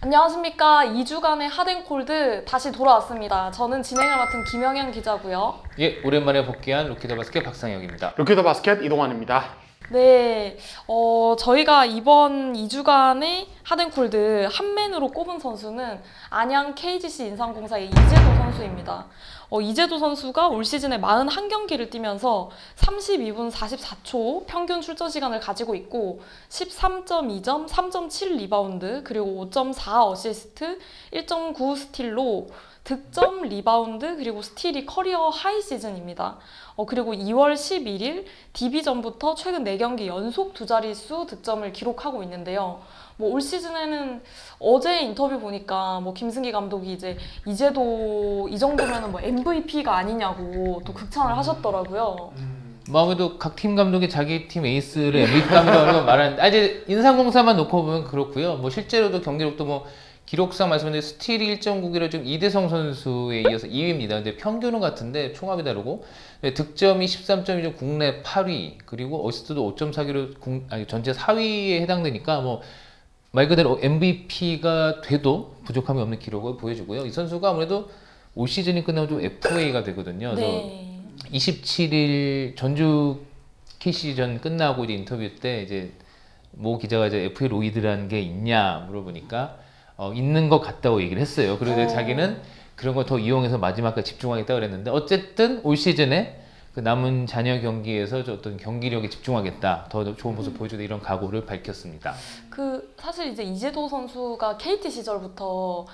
안녕하십니까. 2주간의 핫앤콜드 다시 돌아왔습니다. 저는 진행을 맡은 김영현 기자고요. 예, 오랜만에 복귀한 루키더 바스켓 박상혁입니다. 루키더 바스켓 이동환입니다. 네, 저희가 이번 2주간의 핫앤콜드 한맨으로 꼽은 선수는 안양 KGC 인삼공사의 이재도 선수입니다. 이재도 선수가 올 시즌에 41경기를 뛰면서 32분 44초 평균 출전 시간을 가지고 있고 13.2점, 3.7 리바운드, 그리고 5.4 어시스트, 1.9 스틸로 득점, 리바운드, 그리고 스틸이 커리어 하이 시즌입니다. 그리고 2월 11일 DB전부터 최근 4경기 연속 두 자릿수 득점을 기록하고 있는데요. 올 시즌에는 어제 인터뷰 보니까 김승기 감독이 이제도 이 정도면 MVP가 아니냐고 또 극찬을 하셨더라고요. 아무래도 각 팀 감독이 자기 팀 에이스를 MVP 감독이라고 말하는데 이제 인삼공사만 놓고 보면 그렇고요. 실제로도 경기력도 기록상 말씀드린 스틸이 1.9기로 지금 이대성 선수에 이어서 2위입니다. 근데 평균은 같은데 총합이 다르고 득점이 13.2점 국내 8위, 그리고 어시스트도 5.4기로 전체 4위에 해당되니까 말 그대로 MVP가 돼도 부족함이 없는 기록을 보여주고요. 이 선수가 아무래도 올 시즌이 끝나면 좀 FA가 되거든요. 네. 27일 전주 KC전 끝나고 이제 인터뷰 때 모 기자가 FA 로이드라는 게 있냐 물어보니까 있는 것 같다고 얘기를 했어요. 그래서 자기는 그런 거 더 이용해서 마지막까지 집중하겠다 그랬는데, 어쨌든 올 시즌에 그 남은 잔여 경기에서 어떤 경기력에 집중하겠다, 더 좋은 모습 보여주다, 이런 각오를 밝혔습니다. 사실 이재도 선수가 KT 시절부터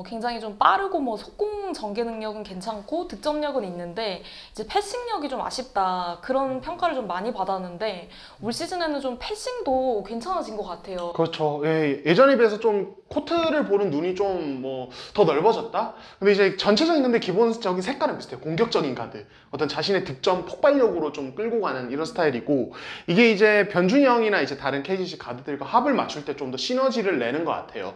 굉장히 좀 빠르고 속공 전개 능력은 괜찮고 득점력은 있는데 패싱력이 좀 아쉽다, 그런 평가를 좀 많이 받았는데 올 시즌에는 좀 패싱도 괜찮아진 것 같아요. 그렇죠. 예전에 비해서 좀 코트를 보는 눈이 좀 더 넓어졌다? 근데 전체적인 기본적인 색깔은 비슷해요. 공격적인 가드. 어떤 자신의 득점 폭발력으로 좀 끌고 가는 이런 스타일이고, 이게 변준이 형이나 다른 KGC 가드들과 합을 맞출 때 좀 더 시너지를 내는 것 같아요.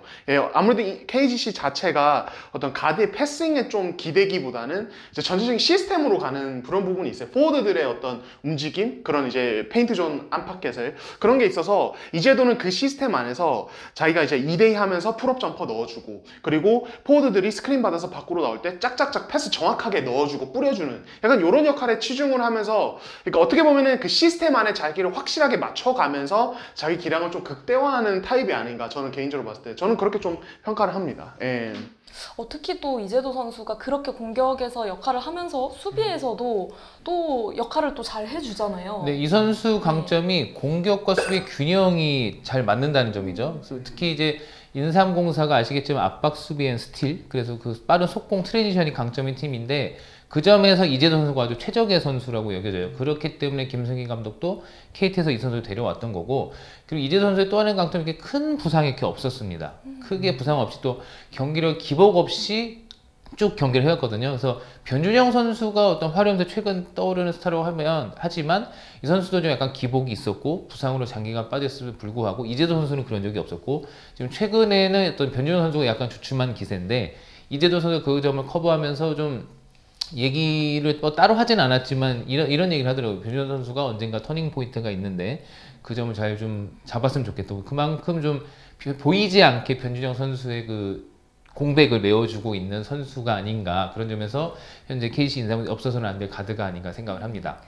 아무래도 이 KGC 자체가 어떤 가드의 패싱에 좀 기대기보다는 전체적인 시스템으로 가는 그런 부분이 있어요. 포워드들의 어떤 움직임, 그런 페인트 존 안팎에서 그런 게 있어서 이제도는 그 시스템 안에서 자기가 2대2 하면서 풀업 점퍼 넣어주고, 그리고 포워드들이 스크린 받아서 밖으로 나올 때 짝짝짝 패스 정확하게 넣어주고 뿌려주는 약간 이런 역할에 치중을 하면서, 그러니까 어떻게 보면은 그 시스템 안에 자기를 확실하게 맞춰가면서 자기 기량을 좀 극대화하는 타입이 아닌가, 저는 개인적으로 봤을 때 저는 그렇게 좀 평가를 합니다. 특히 또 이재도 선수가 그렇게 공격에서 역할을 하면서 수비에서도 또 역할을 또 잘 해주잖아요. 네, 이 선수 강점이 공격과 수비 균형이 잘 맞는다는 점이죠. 특히 인삼공사가 아시겠지만 압박 수비 앤 스틸, 그래서 그 빠른 속공 트랜지션이 강점인 팀인데, 그 점에서 이재도 선수가 아주 최적의 선수라고 여겨져요. 그렇기 때문에 김승기 감독도 KT에서 이 선수를 데려왔던 거고, 그리고 이재도 선수의 또 하나의 강점은 이렇게 큰 부상이 이렇게 없었습니다. 크게 부상 없이 또 경기력 기복 없이 쭉 경기를 해왔거든요. 그래서 변준영 선수가 어떤 활용도 최근 떠오르는 스타라고 하지만 이 선수도 좀 약간 기복이 있었고 부상으로 장기간 빠졌음에도 불구하고 이재도 선수는 그런 적이 없었고, 지금 최근에는 어떤 변준영 선수가 약간 주춤한 기세인데, 이재도 선수가 그 점을 커버하면서 좀 얘기를 따로 하진 않았지만 이런 얘기를 하더라고요. 변준영 선수가 언젠가 터닝 포인트가 있는데 그 점을 잘 좀 잡았으면 좋겠다고. 그만큼 좀 보이지 않게 변준영 선수의 그 공백을 메워주고 있는 선수가 아닌가, 그런 점에서 현재 KC 인삼이 없어서는 안 될 가드가 아닌가 생각을 합니다.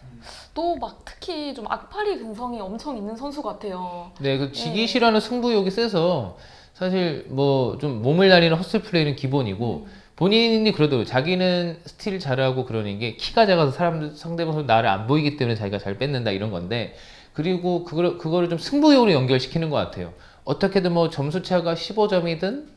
또 특히 좀 악팔이 근성이 엄청 있는 선수 같아요. 네, 그 지기 싫어하는 승부욕이 세서 사실 좀 몸을 날리는 허슬 플레이는 기본이고, 본인이 그래도 자기는 스틸 잘하고 그러는 게 키가 작아서 상대방 선수 나를 안 보이기 때문에 자기가 잘 뺏는다, 이런 건데, 그리고 그거를 좀 승부욕으로 연결시키는 것 같아요. 어떻게든 점수 차가 15점이든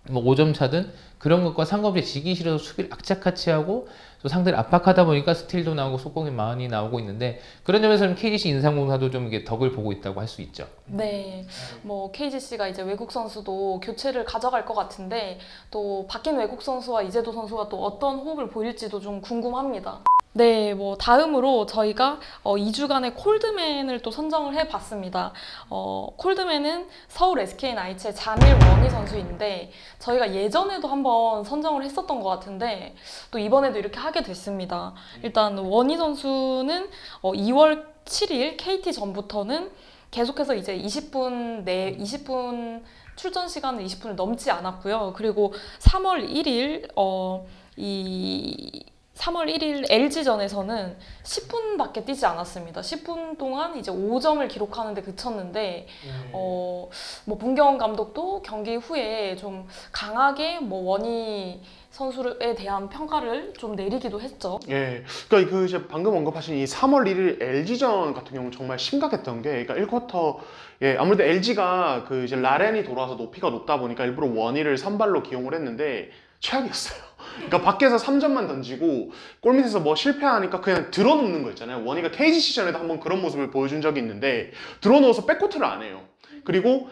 5점 차든 그런 것과 상관없이 지기 싫어서 수비를 악착같이 하고 또 상대를 압박하다 보니까 스틸도 나오고 속공이 많이 나오고 있는데, 그런 점에서는 KGC 인삼공사도 좀 이게 덕을 보고 있다고 할 수 있죠. 네, KGC가 외국 선수도 교체를 가져갈 것 같은데, 또 바뀐 외국 선수와 이재도 선수가 또 어떤 호흡을 보일지도 좀 궁금합니다. 네, 다음으로 저희가 2주간의 콜드맨을 또 선정을 해봤습니다. 콜드맨은 서울 SK나이츠의 자밀 원희 선수인데, 저희가 예전에도 한번 선정을 했었던 것 같은데 또 이번에도 이렇게 하게 됐습니다. 일단 원희 선수는 2월 7일 KT 전부터는 계속해서 이제 20분 출전 시간은 20분을 넘지 않았고요. 그리고 3월 1일 이 3월 1일 LG전에서는 10분밖에 뛰지 않았습니다. 10분 동안 이제 5점을 기록하는데 그쳤는데 뭐 문경원 감독도 경기 후에 좀 강하게 뭐 원희 선수에 대한 평가를 좀 내리기도 했죠. 예, 그러니까 그 이제 방금 언급하신 이 3월 1일 LG전 같은 경우는 정말 심각했던 게, 그러니까 1쿼터 예, 아무래도 LG가 그 이제 라렌이 돌아와서 높이가 높다 보니까 일부러 원희를 선발로 기용을 했는데 최악이었어요. 그러니까 밖에서 3점만 던지고 골밑에서 뭐 실패하니까 그냥 들어놓는 거 있잖아요. 원희가 KG 시즌에도 한번 그런 모습을 보여준 적이 있는데 들어놓아서 백코트를 안 해요. 그리고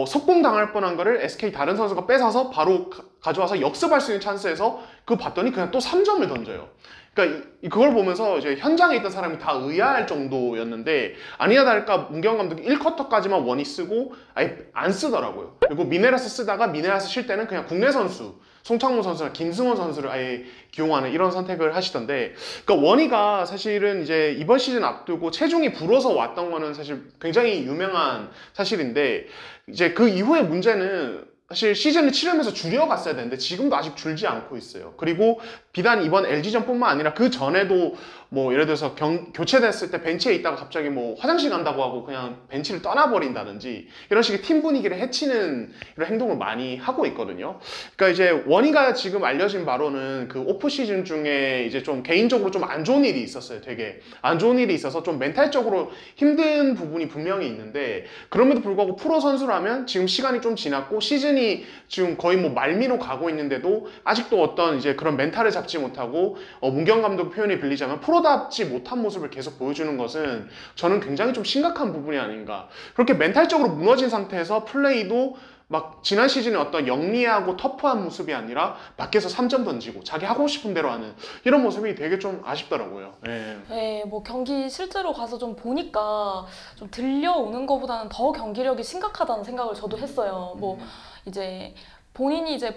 속공 당할 뻔한 거를 SK 다른 선수가 뺏어서 바로 가져와서 역습할 수 있는 찬스에서 그거 봤더니 그냥 또 3점을 던져요. 그러니까 그걸 보면서 이제 현장에 있던 사람이 다 의아할 정도였는데, 아니나 다를까 문경원 감독이 1쿼터까지만 원희 쓰고 아예 안 쓰더라고요. 그리고 미네라스 쓰다가 미네라스 쉴 때는 그냥 국내 선수 송창모 선수나 김승원 선수를 아예 기용하는 이런 선택을 하시던데, 그러니까 원희가 사실은 이제 이번 시즌 앞두고 체중이 불어서 왔던 거는 사실 굉장히 유명한 사실인데, 이제 그 이후의 문제는 사실 시즌을 치르면서 줄여갔어야 되는데 지금도 아직 줄지 않고 있어요. 그리고 비단 이번 LG전뿐만 아니라 그 전에도 뭐 예를 들어서 교체됐을 때 벤치에 있다가 갑자기 뭐 화장실 간다고 하고 그냥 벤치를 떠나버린다든지 이런 식의 팀 분위기를 해치는 이런 행동을 많이 하고 있거든요. 그러니까 이제 원희가 지금 알려진 바로는 그 오프 시즌 중에 이제 좀 개인적으로 좀 안 좋은 일이 있었어요. 되게 안 좋은 일이 있어서 좀 멘탈적으로 힘든 부분이 분명히 있는데, 그럼에도 불구하고 프로 선수라면 지금 시간이 좀 지났고 시즌이 지금 거의 뭐 말미로 가고 있는데도 아직도 어떤 이제 그런 멘탈을 잡지 못하고 문경 감독 표현이 빌리자면 프로답지 못한 모습을 계속 보여주는 것은 저는 굉장히 좀 심각한 부분이 아닌가. 그렇게 멘탈적으로 무너진 상태에서 플레이도 막 지난 시즌에 어떤 영리하고 터프한 모습이 아니라 밖에서 3점 던지고 자기 하고 싶은 대로 하는 이런 모습이 되게 좀 아쉽더라고요. 예. 네, 뭐 경기 실제로 가서 좀 보니까 좀 들려오는 것보다는 더 경기력이 심각하다는 생각을 저도 했어요. 뭐 이제 본인이 이제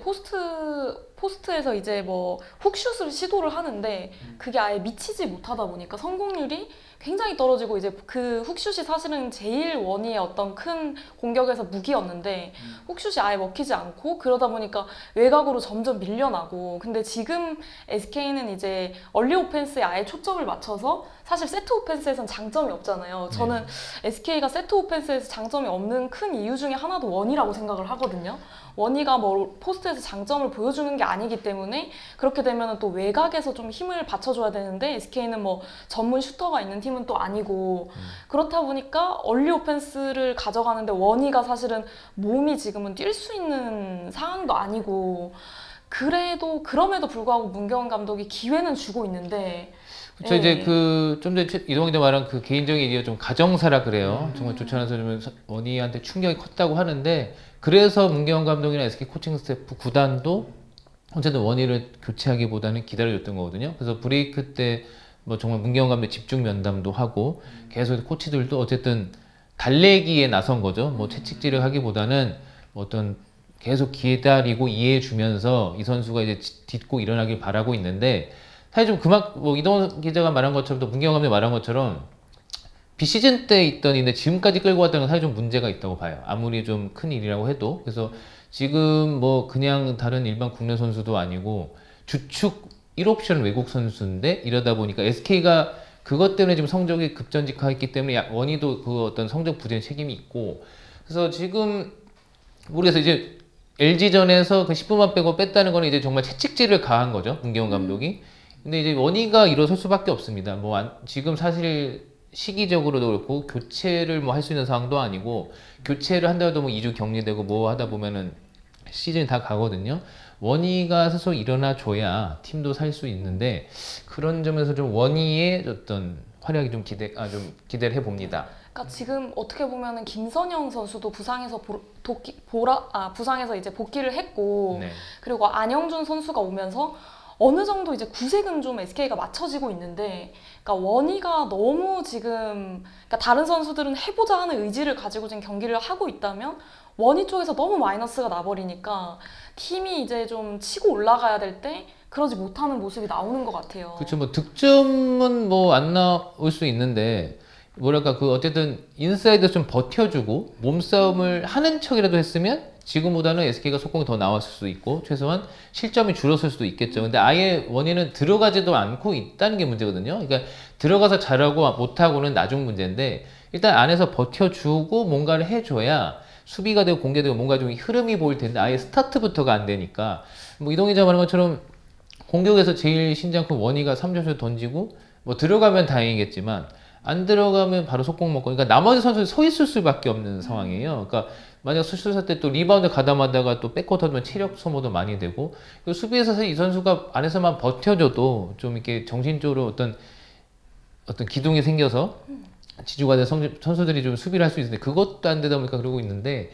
포스트에서 이제 뭐 훅슛을 시도를 하는데 그게 아예 미치지 못하다 보니까 성공률이 굉장히 떨어지고, 이제 그 훅슛이 사실은 제일 원희의 어떤 큰 공격에서 무기였는데 훅슛이 아예 먹히지 않고 그러다 보니까 외곽으로 점점 밀려나고, 근데 지금 SK는 이제 얼리 오펜스에 아예 초점을 맞춰서 사실 세트 오펜스에선 장점이 없잖아요. 저는 SK가 세트 오펜스에서 장점이 없는 큰 이유 중에 하나도 원희라고 생각을 하거든요. 원희가 뭐 포스트에서 장점을 보여주는 게 아니기 때문에 그렇게 되면 또 외곽에서 좀 힘을 받쳐줘야 되는데 SK는 뭐 전문 슈터가 있는 팀은 또 아니고, 그렇다 보니까 얼리 오펜스를 가져가는데 원희가 사실은 몸이 지금은 뛸 수 있는 상황도 아니고, 그럼에도 불구하고 문경원 감독이 기회는 주고 있는데. 그쵸, 이제 그 좀 전에 이동훈 기자 말한 그 개인적인 일이 좀 가정사라 그래요. 정말 좋지 않아서 좀 원희한테 충격이 컸다고 하는데, 그래서 문경원 감독이나 SK 코칭 스태프 구단도 어쨌든 원희를 교체하기보다는 기다려줬던 거거든요. 그래서 브레이크 때 뭐 정말 문경원 감독 집중 면담도 하고 계속 코치들도 어쨌든 달래기에 나선 거죠. 뭐 채찍질을 하기보다는 어떤 계속 기다리고 이해해 주면서 이 선수가 이제 딛고 일어나길 바라고 있는데, 사실 좀 뭐 이동훈 기자가 말한 것처럼 또 문경원 감독이 말한 것처럼 비시즌 때 있던 인데 지금까지 끌고 왔다는 건 사실 좀 문제가 있다고 봐요. 아무리 좀 큰 일이라고 해도. 그래서 지금 뭐 그냥 다른 일반 국내 선수도 아니고 주축 1옵션 외국 선수인데, 이러다 보니까 SK가 그것 때문에 지금 성적이 급전직하였기 때문에 원희도 그 어떤 성적 부재에 책임이 있고, 그래서 지금 모르겠어요. 이제 LG전에서 그 10분만 빼고 뺐다는 거는 이제 정말 채찍질을 가한 거죠, 문경원 감독이. 근데 이제 원희가 일어설 수밖에 없습니다. 뭐 지금 사실 시기적으로도 그렇고 교체를 뭐 할 수 있는 상황도 아니고, 교체를 한다고 뭐 2주 격리되고 뭐 하다 보면은 시즌이 다 가거든요. 원희가 스스로 일어나 줘야 팀도 살 수 있는데, 그런 점에서 좀 원희의 어떤 활약이 좀 기대를 해봅니다. 그러니까 지금 어떻게 보면은 김선영 선수도 부상에서 부상에서 이제 복귀를 했고, 네. 그리고 안영준 선수가 오면서 어느 정도 이제 구색은 좀 SK가 맞춰지고 있는데, 그러니까 원희가 너무 지금, 그러니까 다른 선수들은 해보자 하는 의지를 가지고 지금 경기를 하고 있다면 원희 쪽에서 너무 마이너스가 나버리니까 팀이 이제 좀 치고 올라가야 될 때 그러지 못하는 모습이 나오는 것 같아요. 그렇죠. 뭐 득점은 뭐 안 나올 수 있는데, 뭐랄까 그 어쨌든 인사이드 좀 버텨주고 몸싸움을 하는 척이라도 했으면 지금보다는 SK가 속공이 더 나왔을 수도 있고 최소한 실점이 줄었을 수도 있겠죠. 근데 아예 원인은 들어가지도 않고 있다는 게 문제거든요. 그러니까 들어가서 잘하고 못하고는 나중 문제인데 일단 안에서 버텨주고 뭔가를 해줘야 수비가 되고 공개되고 뭔가 좀 흐름이 보일 텐데 아예 스타트부터가 안 되니까 뭐 이동희 기자 말한 것처럼 공격에서 제일 신장 큰 원희가 3점슛 던지고 뭐 들어가면 다행이겠지만 안 들어가면 바로 속공 먹고 그러니까 나머지 선수들이 서 있을 수밖에 없는 상황이에요. 그러니까 만약 수술사 때 또 리바운드 가담하다가 또 백코트 하면 체력 소모도 많이 되고 수비에서 사실 이 선수가 안에서만 버텨줘도 좀 이렇게 정신적으로 어떤 기둥이 생겨서 지주가 된 선수들이 좀 수비를 할 수 있는데 그것도 안 되다 보니까 그러고 있는데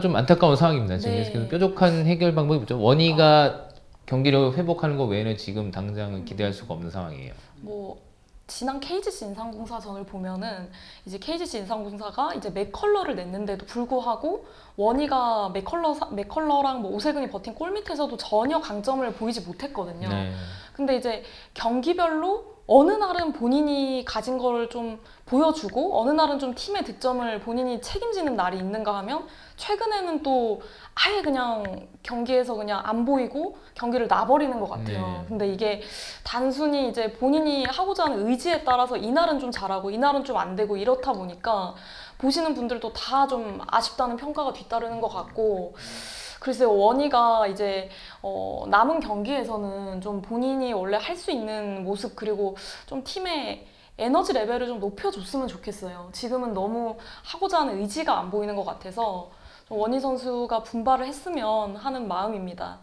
좀 안타까운 상황입니다. 지금 네. 그래서 뾰족한 해결 방법이 없죠. 원희가 경기력을 회복하는 거 외에는 지금 당장은 기대할 수가 없는 상황이에요. 뭐 지난 KGC 인삼공사전을 보면은 이제 KGC 인삼공사가 이제 맥컬러를 냈는데도 불구하고 원희가 맥컬러랑 뭐 오세근이 버틴 골 밑에서도 전혀 강점을 보이지 못했거든요. 네. 근데 이제 경기별로 어느 날은 본인이 가진 걸 좀 보여주고 어느 날은 좀 팀의 득점을 본인이 책임지는 날이 있는가 하면 최근에는 또 아예 그냥 경기에서 그냥 안 보이고 경기를 놔버리는 것 같아요. 네. 근데 이게 단순히 이제 본인이 하고자 하는 의지에 따라서 이날은 좀 잘하고 이날은 좀 안 되고 이렇다 보니까 보시는 분들도 다 좀 아쉽다는 평가가 뒤따르는 것 같고 글쎄요, 원희가 이제 남은 경기에서는 좀 본인이 원래 할 수 있는 모습 그리고 좀 팀의 에너지 레벨을 좀 높여줬으면 좋겠어요. 지금은 너무 하고자 하는 의지가 안 보이는 것 같아서 좀 원희 선수가 분발을 했으면 하는 마음입니다.